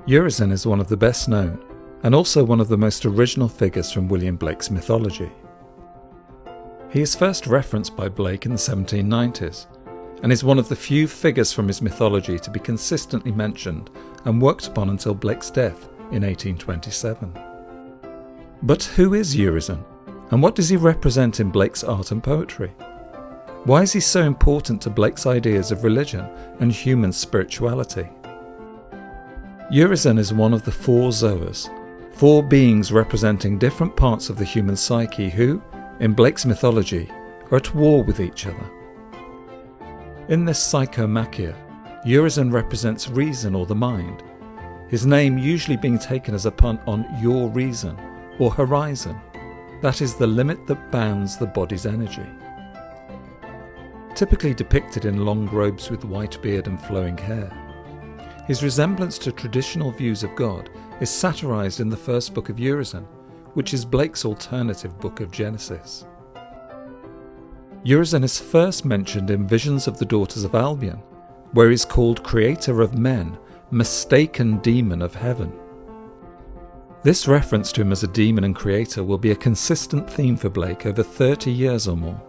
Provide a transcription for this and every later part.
Urizen is one of the best known, and also one of the most original figures from William Blake's mythology. He is first referenced by Blake in the 1790s, and is one of the few figures from his mythology to be consistently mentioned and worked upon until Blake's death in 1827. But who is Urizen, and what does he represent in Blake's art and poetry? Why is he so important to Blake's ideas of religion and human spirituality? Urizen is one of the four Zoas, four beings representing different parts of the human psyche who, in Blake's mythology, are at war with each other. In this psychomachia, Urizen represents reason or the mind, his name usually being taken as a pun on your reason or horizon, that is the limit that bounds the body's energy. Typically depicted in long robes with white beard and flowing hair, his resemblance to traditional views of God is satirized in the first book of Urizen, which is Blake's alternative book of Genesis. Urizen is first mentioned in Visions of the Daughters of Albion, where he is called Creator of Men, mistaken demon of heaven. This reference to him as a demon and creator will be a consistent theme for Blake over 30 years or more,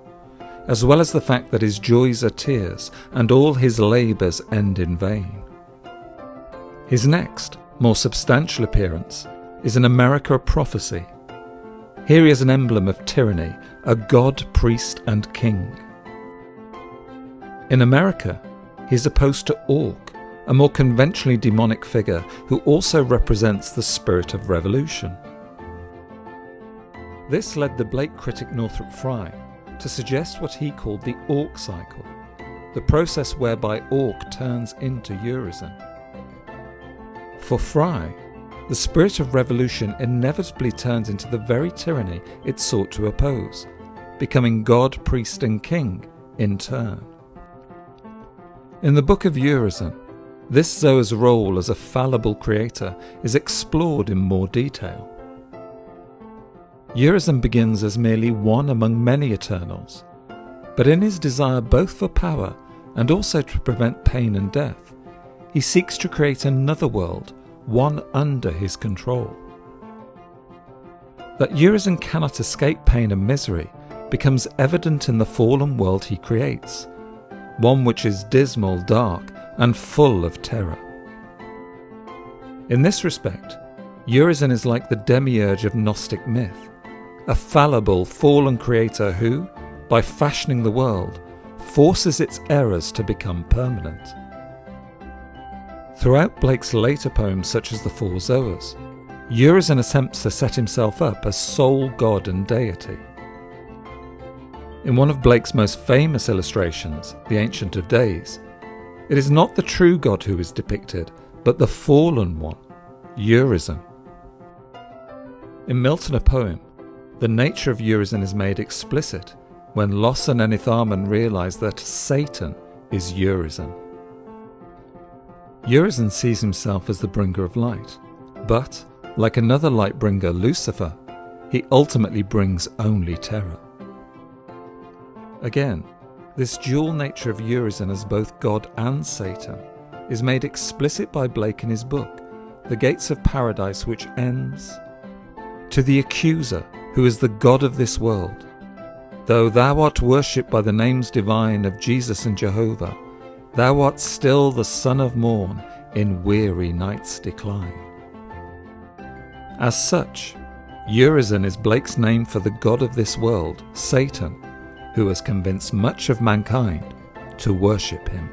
as well as the fact that his joys are tears and all his labours end in vain. His next, more substantial appearance is in America a Prophecy. Here he is an emblem of tyranny, a god, priest and king. In America, he is opposed to Orc, a more conventionally demonic figure who also represents the spirit of revolution. This led the Blake critic Northrop Frye to suggest what he called the Orc cycle, the process whereby Orc turns into Urizen. For Frye, the spirit of revolution inevitably turns into the very tyranny it sought to oppose, becoming god, priest and king in turn. In the Book of Urizen, this Zoa's role as a fallible creator is explored in more detail. Urizen begins as merely one among many Eternals, but in his desire both for power and also to prevent pain and death, he seeks to create another world, one under his control. That Urizen cannot escape pain and misery becomes evident in the fallen world he creates, one which is dismal, dark, and full of terror. In this respect, Urizen is like the demiurge of Gnostic myth, a fallible, fallen creator who, by fashioning the world, forces its errors to become permanent. Throughout Blake's later poems such as the Four Zoas, Urizen attempts to set himself up as sole god and deity. In one of Blake's most famous illustrations, The Ancient of Days, it is not the true god who is depicted, but the fallen one, Urizen. In Milton a Poem, the nature of Urizen is made explicit when Los and Enitharmon realise that Satan is Urizen. Urizen sees himself as the bringer of light, but, like another light bringer, Lucifer, he ultimately brings only terror. Again, this dual nature of Urizen as both God and Satan is made explicit by Blake in his book, The Gates of Paradise, which ends, "To the accuser, who is the God of this world, though thou art worshipped by the names divine of Jesus and Jehovah, thou art still the son of morn in weary night's decline." As such, Urizen is Blake's name for the god of this world, Satan, who has convinced much of mankind to worship him.